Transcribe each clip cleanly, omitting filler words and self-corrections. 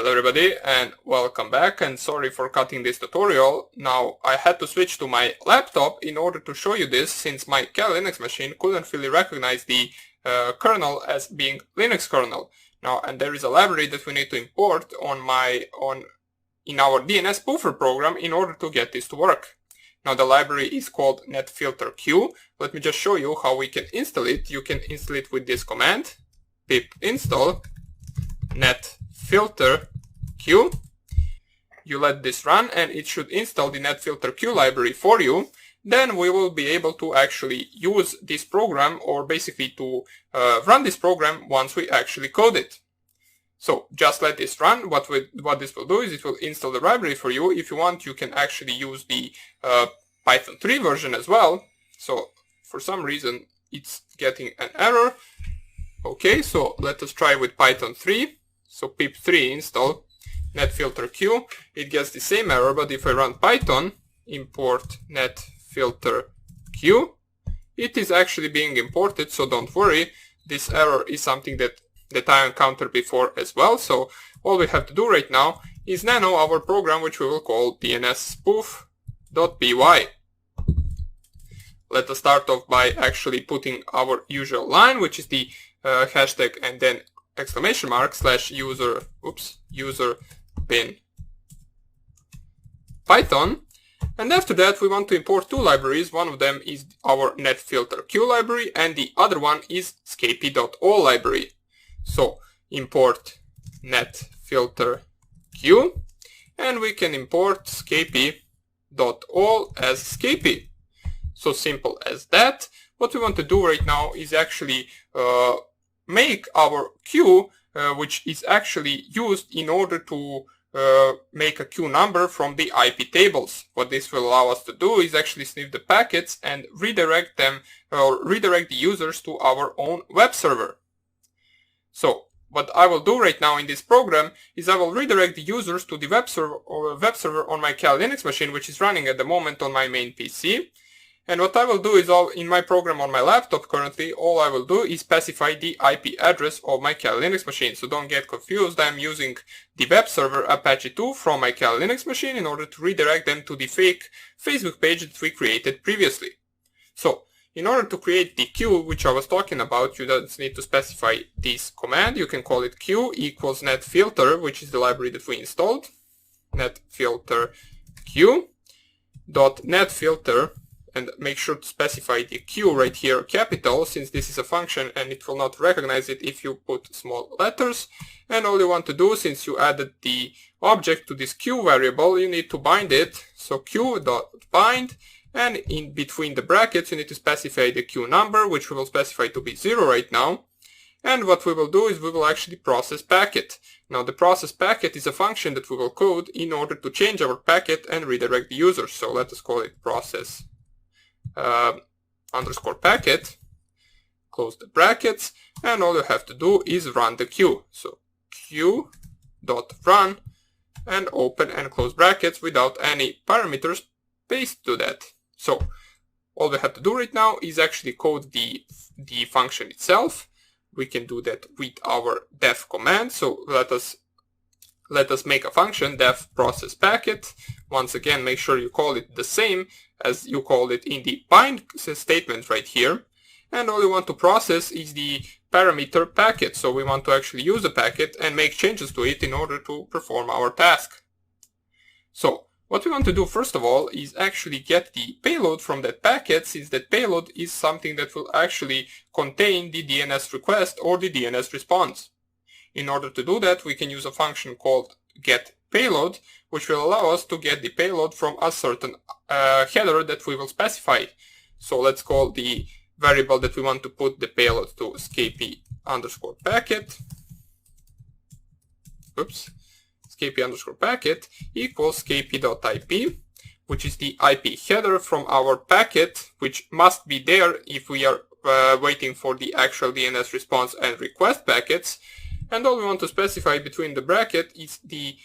Hello everybody and welcome back, and sorry for cutting this tutorial. Now I had to switch to my laptop in order to show you this, since my Kali Linux machine couldn't really recognize the kernel as being Linux kernel. Now, and there is a library that we need to import in our DNS spoofer program in order to get this to work. Now the library is called netfilterq. Let me just show you how we can install it. You can install it with this command, pip install netfilterq. You let this run and it should install the netfilterq library for you. Then we will be able to actually use this program, or basically to run this program once we actually code it. So just let this run. What this will do is it will install the library for you. If you want, you can actually use the Python 3 version as well. So for some reason it's getting an error. Okay, so let us try with Python 3. So pip3 install netfilterq. It gets the same error, but if I run Python import netfilterq, it is actually being imported, so don't worry. This error is something that I encountered before as well. So all we have to do right now is nano our program, which we will call dnsspoof.py. Let us start off by actually putting our usual line, which is the hashtag and then exclamation mark / user bin Python. And after that we want to import two libraries. One of them is our netfilterq library and the other one is scapy.all library. So import netfilterq and we can import scapy.all as scapy. So simple as that. What we want to do right now is actually make our queue, which is actually used in order to make a queue number from the IP tables. What this will allow us to do is actually sniff the packets and redirect them, or redirect the users to our own web server. So what I will do right now in this program is I will redirect the users to the web server on my Kali Linux machine, which is running at the moment on my main PC. And what I will do is, in my program on my laptop currently, all I will do is specify the IP address of my Kali Linux machine. So don't get confused, I'm using the web server Apache 2 from my Kali Linux machine in order to redirect them to the fake Facebook page that we created previously. So in order to create the queue which I was talking about, you just need to specify this command. You can call it queue equals netfilter, which is the library that we installed, netfilterq.netfilter. And make sure to specify the Q right here capital, since this is a function and it will not recognize it if you put small letters. And all you want to do, since you added the object to this Q variable, you need to bind it. So Q.bind, and in between the brackets you need to specify the Q number, which we will specify to be 0 right now. And what we will do is we will actually process packet. Now the process packet is a function that we will code in order to change our packet and redirect the user. So let us call it process underscore packet, close the brackets, and all you have to do is run the queue. So queue.run and open and close brackets without any parameters based to that. So all we have to do right now is actually code the function itself. We can do that with our def command. So let us make a function def process packet. Once again, make sure you call it the same as you called it in the bind statement right here. And all you want to process is the parameter packet. So we want to actually use the packet and make changes to it in order to perform our task. So what we want to do first of all is actually get the payload from that packet, since that payload is something that will actually contain the DNS request or the DNS response. In order to do that, we can use a function called getPayload, which will allow us to get the payload from a certain header that we will specify. So let's call the variable that we want to put the payload to scapy underscore packet. Scapy underscore packet equals scapy.ip, which is the IP header from our packet, which must be there if we are waiting for the actual DNS response and request packets. And all we want to specify between the bracket is the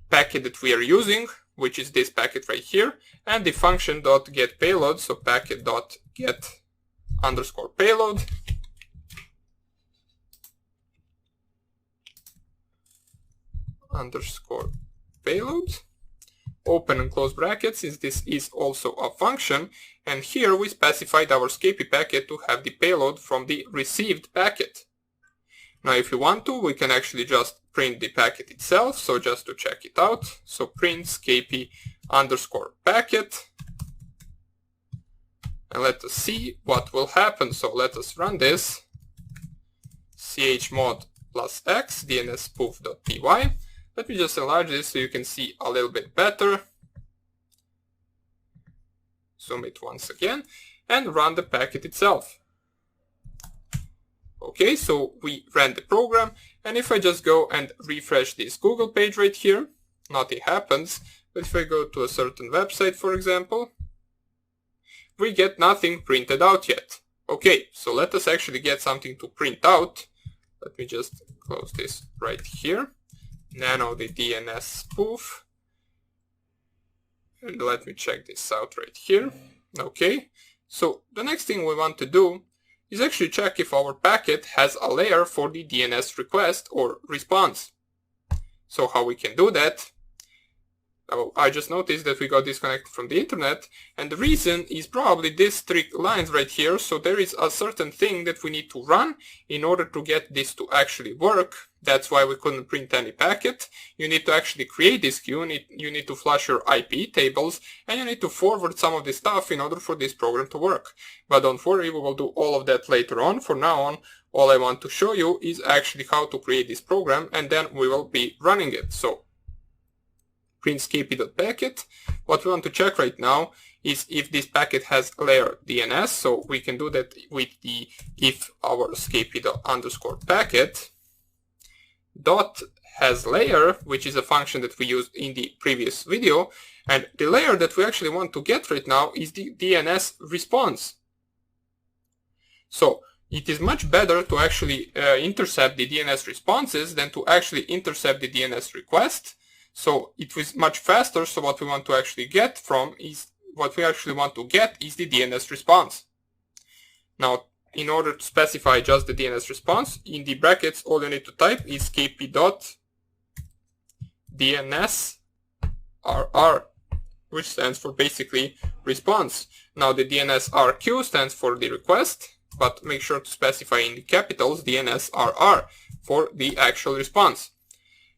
packet that we are using, which is this packet right here, and the function .getPayload, so packet.get underscore payload. underscore payload, open and close brackets, since this is also a function, and here we specified our Scapy packet to have the payload from the received packet. Now if you want to, we can actually just print the packet itself, so just to check it out, so print Scapy underscore packet, and let us see what will happen. So let us run this, chmod +x dns spoof.py. Let me just enlarge this so you can see a little bit better. Zoom it once again and run the packet itself. Okay, so we ran the program, and if I just go and refresh this Google page right here, nothing happens. But if I go to a certain website, for example, we get nothing printed out yet. Okay, so let us actually get something to print out. Let me just close this right here. Nano the DNS spoof. And let me check this out right here. Okay, so the next thing we want to do is actually check if our packet has a layer for the DNS request or response. So how we can do that? I just noticed that we got disconnected from the internet, and the reason is probably these 3 lines right here. So there is a certain thing that we need to run in order to get this to actually work. That's why we couldn't print any packet. You need to actually create this queue, you need to flush your IP tables, and you need to forward some of this stuff in order for this program to work. But don't worry, we will do all of that later on. For now on, all I want to show you is actually how to create this program, and then we will be running it. So print scapy.packet. What we want to check right now is if this packet has layer DNS, so we can do that with the if our scapy_packet dot has layer, which is a function that we used in the previous video, and the layer that we actually want to get right now is the DNS response. So it is much better to actually intercept the DNS responses than to actually intercept the DNS request. So it was much faster. So what we want to actually get is the DNS response. Now, in order to specify just the DNS response, in the brackets, all you need to type is scapy.dnsrr, which stands for basically response. Now the DNSRQ stands for the request, but make sure to specify in the capitals DNSRR for the actual response.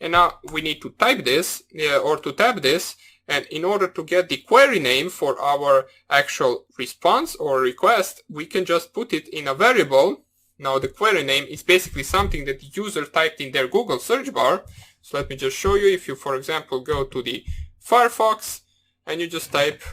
And now we need to type this or to tab this, and in order to get the query name for our actual response or request, we can just put it in a variable. Now the query name is basically something that the user typed in their Google search bar. So let me just show you. If you, for example, go to the Firefox and you just type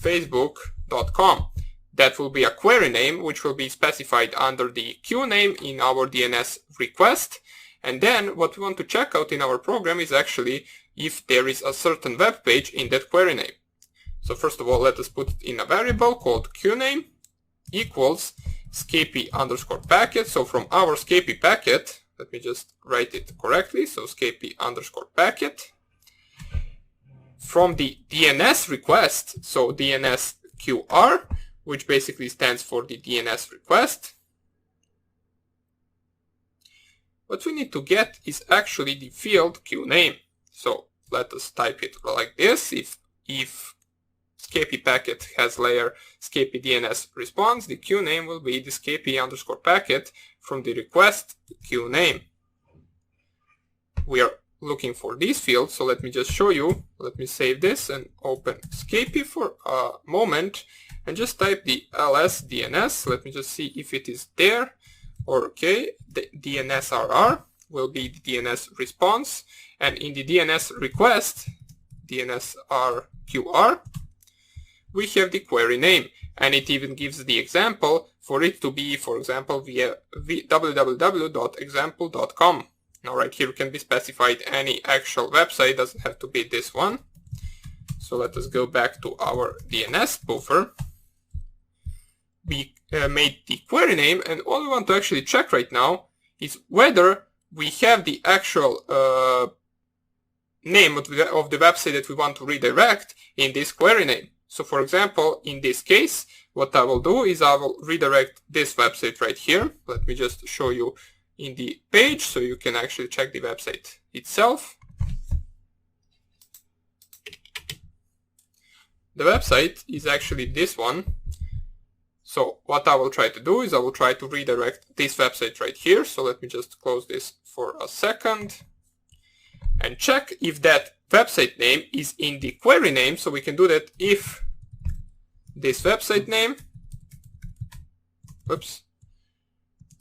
facebook.com, that will be a query name which will be specified under the queue name in our DNS request. And then what we want to check out in our program is actually if there is a certain web page in that query name. So first of all, let us put it in a variable called queueName equals scapy_packet. So from our Scapy packet, let me just write it correctly. So scapy_packet. From the DNS request, so DNSQR, which basically stands for the DNS request, what we need to get is actually the field queueName. So let us type it like this. If Scapy packet has layer Scapy DNS response, the queueName will be the Scapy_packet from the request queueName. We are looking for this field, so let me just show you. Let me save this and open Scapy for a moment and just type the ls DNS. Let me just see if it is there. Okay, the DNSRR will be the DNS response, and in the DNS request, DNSRQR, we have the query name, and it even gives the example for it to be, for example, via www.example.com. Now right here can be specified any actual website, doesn't have to be this one. So let us go back to our DNS spoofer. We made the query name, and all we want to actually check right now is whether we have the actual name of the website that we want to redirect in this query name. So for example, in this case, what I will do is I will redirect this website right here. Let me just show you in the page so you can actually check the website itself. the website is actually this one. So what I will try to do is I will try to redirect this website right here. So let me just close this for a second and check if that website name is in the query name. So we can do that if this website name,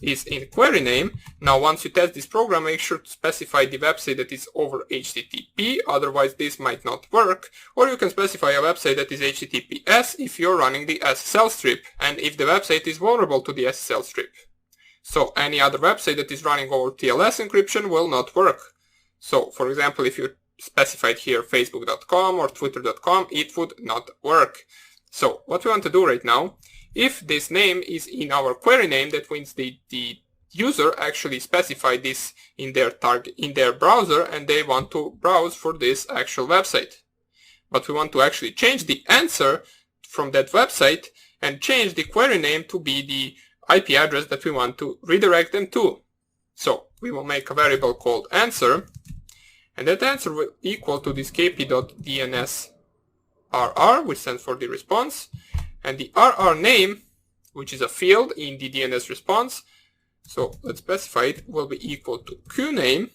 is in query name. Now once you test this program, make sure to specify the website that is over HTTP, otherwise this might not work. Or you can specify a website that is HTTPS if you're running the SSL strip and if the website is vulnerable to the SSL strip. So any other website that is running over TLS encryption will not work. So for example, if you specified here facebook.com or twitter.com, it would not work. So what we want to do right now, if this name is in our query name, that means the user actually specified this in their browser and they want to browse for this actual website. But we want to actually change the answer from that website and change the query name to be the IP address that we want to redirect them to. So we will make a variable called answer, and that answer will equal to this kp.dns_rr, which stands for the response, and the RR name, which is a field in the DNS response, so let's specify it, will be equal to qname,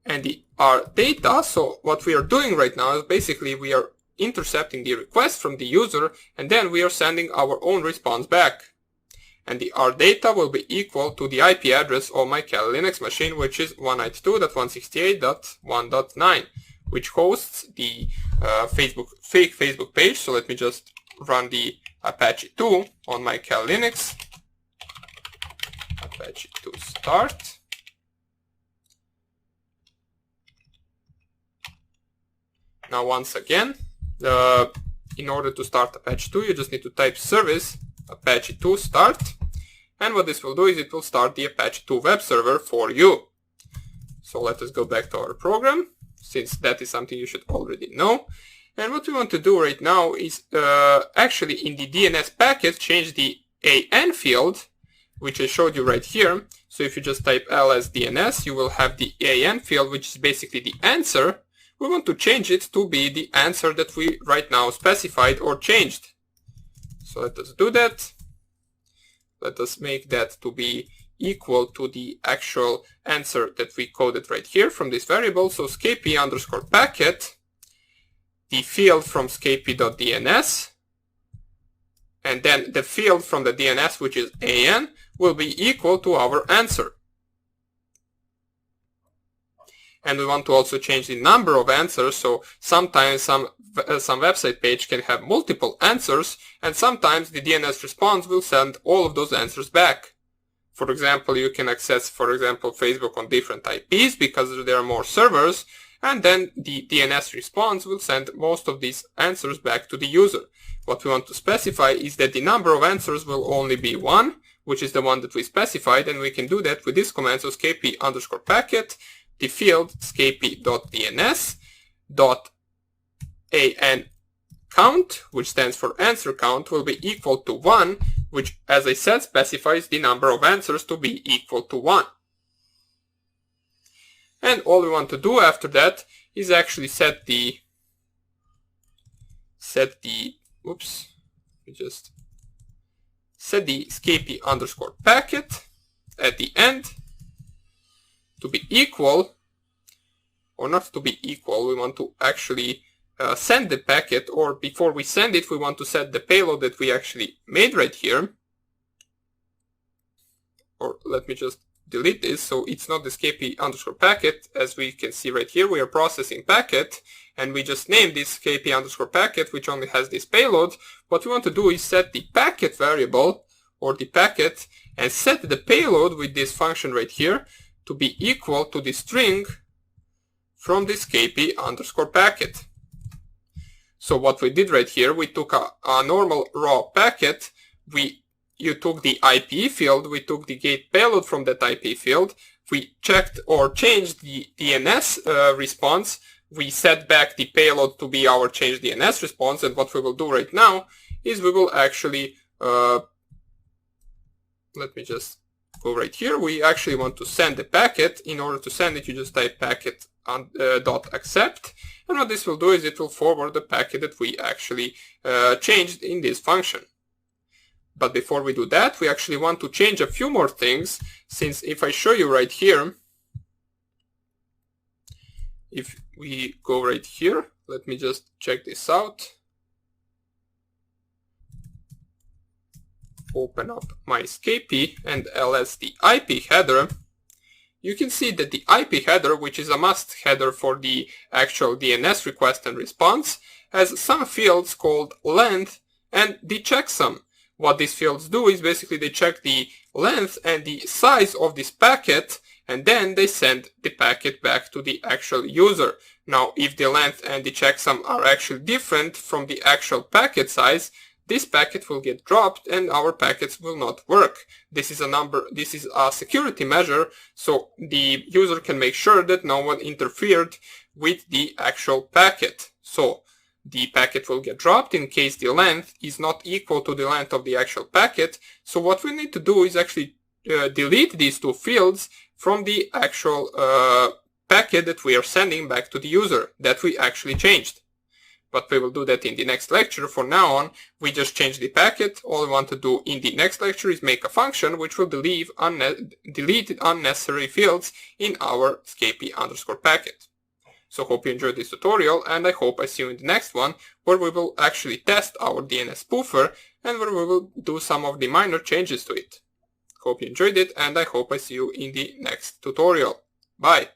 and the R data. So what we are doing right now is basically we are intercepting the request from the user and then we are sending our own response back. And the R data will be equal to the IP address of my Kali Linux machine, which is 192.168.1.9, which hosts the fake Facebook page. So let me just run the Apache 2 on my Kali Linux. Apache 2 start. Now once again, in order to start Apache 2, you just need to type service Apache 2 start, and what this will do is it will start the Apache 2 web server for you. So let us go back to our program, since that is something you should already know. And what we want to do right now is actually in the DNS packet change the AN field, which I showed you right here. So if you just type ls-dns, you will have the AN field, which is basically the answer. We want to change it to be the answer that we right now specified or changed. So let us do that. Let us make that to be equal to the actual answer that we coded right here from this variable. So skp_packet, the field from skp.dns, and then the field from the DNS, which is AN, will be equal to our answer. And we want to also change the number of answers, so sometimes some website page can have multiple answers, and sometimes the DNS response will send all of those answers back. For example, you can access, for example, Facebook on different IPs because there are more servers, and then the DNS response will send most of these answers back to the user. What we want to specify is that the number of answers will only be one, which is the one that we specified, and we can do that with this command, so skp_packet, the field skp.dns.an count, which stands for answer count, will be equal to 1, which, as I said, specifies the number of answers to be equal to 1. And all we want to do after that is actually set the skp_packet at the end to be equal, or not to be equal, we want to actually send the packet, or before we send it, we want to set the payload that we actually made right here. Or let me just delete this, so it's not the skp_packet, as we can see right here, we are processing packet, and we just named this skp_packet, which only has this payload. What we want to do is set the packet variable, or the packet, and set the payload with this function right here, to be equal to the string from this skp_packet. So what we did right here, we took a normal raw packet, you took the IP field, we took the gate payload from that IP field, we checked or changed the DNS response, we set back the payload to be our changed DNS response, and what we will do right now is we will actually, let me just go right here, we actually want to send the packet. In order to send it, you just type packet .accept, and what this will do is it will forward the packet that we actually changed in this function. But before we do that, we actually want to change a few more things, since if I show you right here, if we go right here, let me just check this out. Open up my escapee and ls the IP header. You can see that the IP header, which is a must header for the actual DNS request and response, has some fields called length and the checksum. What these fields do is basically they check the length and the size of this packet, and then they send the packet back to the actual user. Now, if the length and the checksum are actually different from the actual packet size, this packet will get dropped and our packets will not work. This is a security measure, so the user can make sure that no one interfered with the actual packet. So the packet will get dropped in case the length is not equal to the length of the actual packet. So what we need to do is actually delete these two fields from the actual packet that we are sending back to the user that we actually changed. But we will do that in the next lecture. For now on, we just change the packet. All we want to do in the next lecture is make a function which will delete unnecessary fields in our escapee_packet. So hope you enjoyed this tutorial, and I hope I see you in the next one, where we will actually test our DNS spoofer and where we will do some of the minor changes to it. Hope you enjoyed it, and I hope I see you in the next tutorial. Bye!